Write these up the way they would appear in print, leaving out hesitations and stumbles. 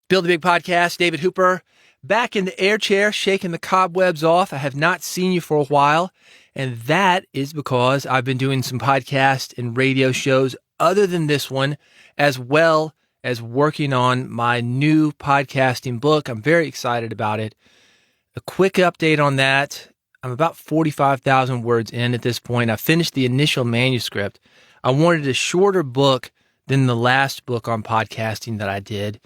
Build a Big Podcast, David Hooper, back in the air chair, shaking the cobwebs off. I have not seen you for a while, and that is because I've been doing some podcast and radio shows other than this one, as well as working on my new podcasting book. I'm very excited about it. A quick update on that. I'm about 45,000 words in at this point. I finished the initial manuscript. I wanted a shorter book than the last book on podcasting that I did.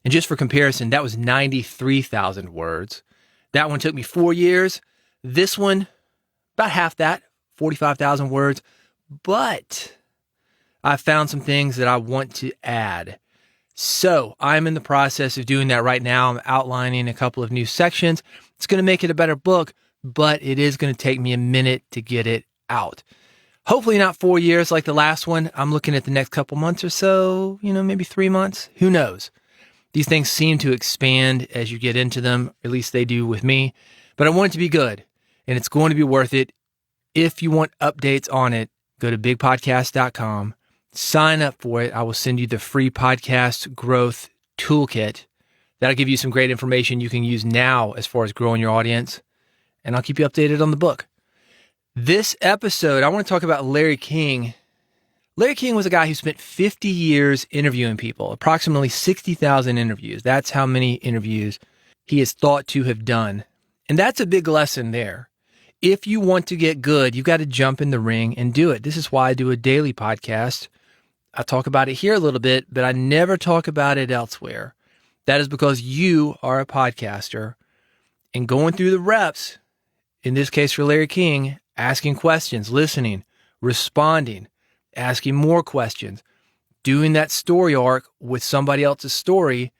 And just for comparison, that was 93,000 words. That one took me 4 years. This one, about half that, 45,000 words. But I found some things that I want to add. So I'm in the process of doing that right now. I'm outlining a couple of new sections. It's going to make it a better book, but it is going to take me a minute to get it out. Hopefully not 4 years like the last one. I'm looking at the next couple months or so, maybe 3 months. Who knows? These things seem to expand as you get into them, at least they do with me. But I want it to be good, and it's going to be worth it. If you want updates on it, go to bigpodcast.com, sign up for it. I will send you the free podcast growth toolkit. That'll give you some great information you can use now as far as growing your audience, and I'll keep you updated on the book. This episode, I want to talk about Larry King. Larry King was a guy who spent 50 years interviewing people, approximately 60,000 interviews. That's how many interviews he is thought to have done. And that's a big lesson there. If you want to get good, you've got to jump in the ring and do it. This is why I do a daily podcast. I talk about it here a little bit, but I never talk about it elsewhere. That is because you are a podcaster, and going through the reps, in this case for Larry King, asking questions, listening, responding, asking more questions, doing that story arc with somebody else's story,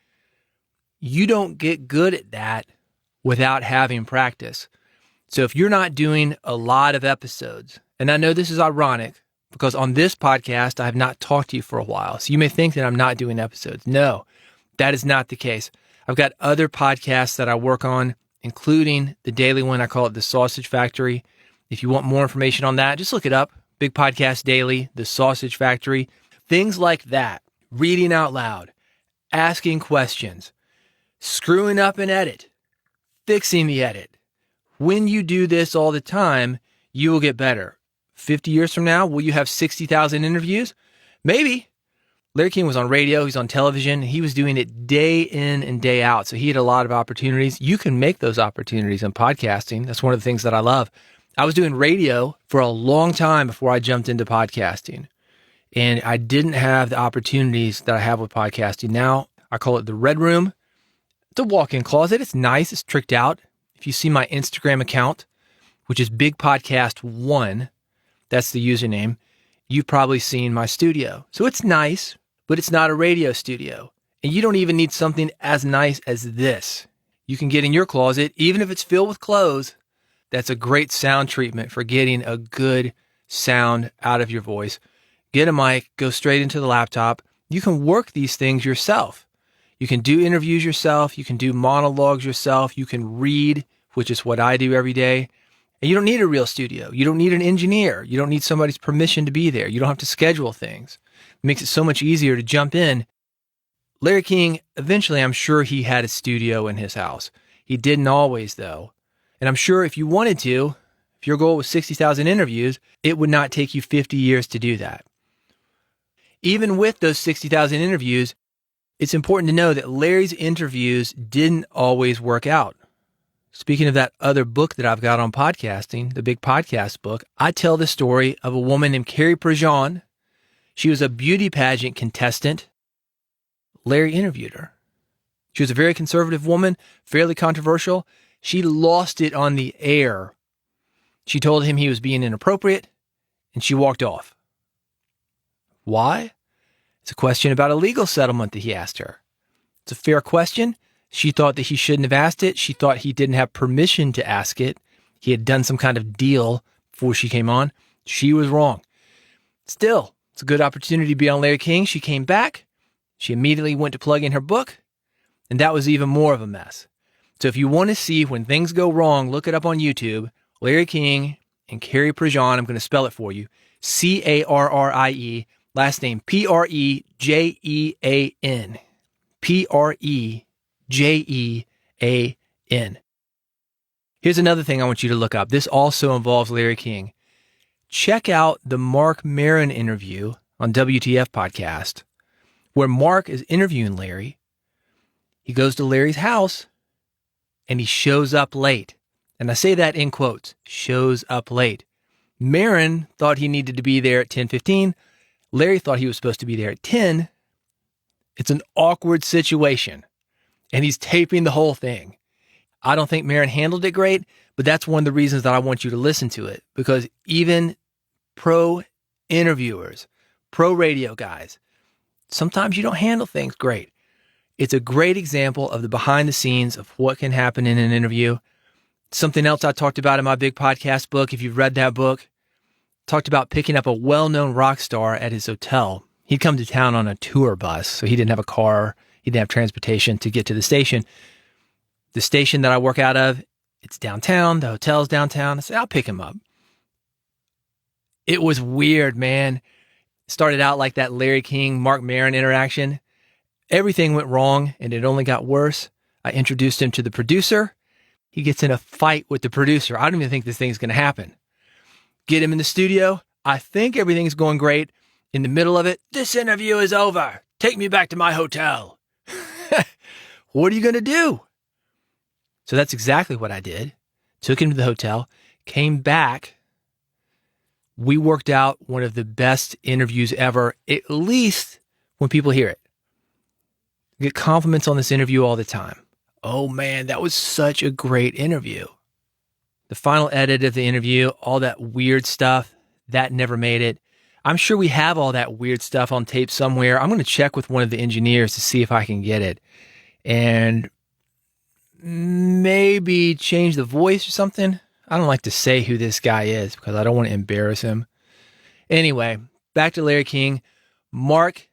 you don't get good at that without having practice. So if you're not doing a lot of episodes, and I know this is ironic because on this podcast, I have not talked to you for a while. So you may think that I'm not doing episodes. No, that is not the case. I've got other podcasts that I work on, including the daily one. I call it The Sausage Factory. If you want more information on that, just look it up. Big Podcast Daily, The Sausage Factory, things like that. Reading out loud, asking questions, screwing up an edit, fixing the edit. When you do this all the time, you will get better. 50 years from now, will you have 60,000 interviews? Maybe. Larry King was on radio, he's on television, he was doing it day in and day out, so he had a lot of opportunities. You can make those opportunities in podcasting. That's one of the things that I love. I was doing radio for a long time before I jumped into podcasting, and I didn't have the opportunities that I have with podcasting. Now, I call it the Red Room. It's a walk-in closet. It's nice. It's tricked out. If you see my Instagram account, which is Big Podcast 1, that's the username, you've probably seen my studio. So it's nice, but it's not a radio studio. And you don't even need something as nice as this. You can get in your closet, even if it's filled with clothes. That's a great sound treatment for getting a good sound out of your voice. Get a mic, go straight into the laptop. You can work these things yourself. You can do interviews yourself. You can do monologues yourself. You can read, which is what I do every day. And you don't need a real studio. You don't need an engineer. You don't need somebody's permission to be there. You don't have to schedule things. It makes it so much easier to jump in. Larry King, eventually, I'm sure he had a studio in his house. He didn't always, though. And I'm sure if you wanted to, if your goal was 60,000 interviews, it would not take you 50 years to do that. Even with those 60,000 interviews, it's important to know that Larry's interviews didn't always work out. Speaking of that other book that I've got on podcasting, the Big Podcast book, I tell the story of a woman named Carrie Prejean. She was a beauty pageant contestant. Larry interviewed her. She was a very conservative woman, fairly controversial. She lost it on the air. She told him he was being inappropriate, and she walked off. Why? It's a question about a legal settlement that he asked her. It's a fair question. She thought that he shouldn't have asked it. She thought he didn't have permission to ask it. He had done some kind of deal before she came on. She was wrong. Still, it's a good opportunity to be on Larry King. She came back. She immediately went to plug in her book, and that was even more of a mess. So if you want to see when things go wrong, look it up on YouTube. Larry King and Carrie Prejean. I'm going to spell it for you. Carrie, last name Prejean. Prejean. Here's another thing I want you to look up. This also involves Larry King. Check out the Marc Maron interview on WTF podcast, where Marc is interviewing Larry. He goes to Larry's house and he shows up late. And I say that in quotes, shows up late. Maron thought he needed to be there at 10:15. Larry thought he was supposed to be there at 10. It's an awkward situation. And he's taping the whole thing. I don't think Maron handled it great, but that's one of the reasons that I want you to listen to it. Because even pro interviewers, pro radio guys, sometimes you don't handle things great. It's a great example of the behind the scenes of what can happen in an interview. Something else I talked about in my big podcast book, if you've read that book, talked about picking up a well-known rock star at his hotel. He'd come to town on a tour bus, so he didn't have a car. He didn't have transportation to get to the station. The station that I work out of, it's downtown. The hotel's downtown. I said, I'll pick him up. It was weird, man. Started out like that Larry King, Marc Maron interaction. Everything went wrong, and it only got worse. I introduced him to the producer. He gets in a fight with the producer. I don't even think this thing's going to happen. Get him in the studio. I think everything's going great. In the middle of it, this interview is over. Take me back to my hotel. What are you going to do? So that's exactly what I did. Took him to the hotel, came back. We worked out one of the best interviews ever, at least when people hear it. I get compliments on this interview all the time. Oh man, that was such a great interview. The final edit of the interview, all that weird stuff, that never made it. I'm sure we have all that weird stuff on tape somewhere. I'm going to check with one of the engineers to see if I can get it. And maybe change the voice or something. I don't like to say who this guy is because I don't want to embarrass him. Anyway, back to Larry King. Marc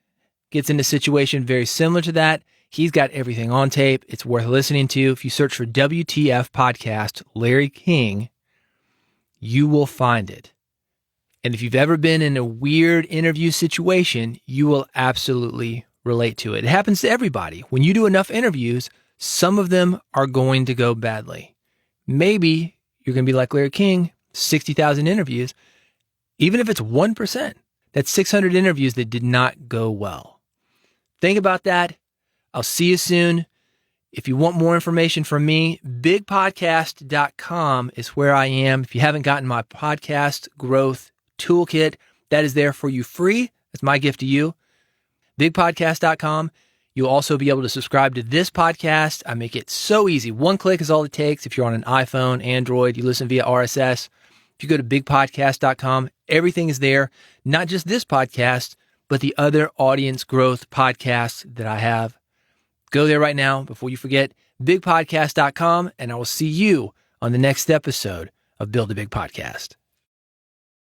gets in a situation very similar to that. He's got everything on tape. It's worth listening to. If you search for WTF podcast, Larry King, you will find it. And if you've ever been in a weird interview situation, you will absolutely relate to it. It happens to everybody. When you do enough interviews, some of them are going to go badly. Maybe you're going to be like Larry King, 60,000 interviews. Even if it's 1%, that's 600 interviews that did not go well. Think about that. I'll see you soon. If you want more information from me, bigpodcast.com is where I am. If you haven't gotten my podcast growth toolkit, that is there for you free. That's my gift to you. Bigpodcast.com. You'll also be able to subscribe to this podcast. I make it so easy. One click is all it takes. If you're on an iPhone, Android, you listen via RSS. If you go to bigpodcast.com, everything is there. Not just this podcast, but the other audience growth podcasts that I have. Go there right now before you forget, bigpodcast.com, and I will see you on the next episode of Build a Big Podcast.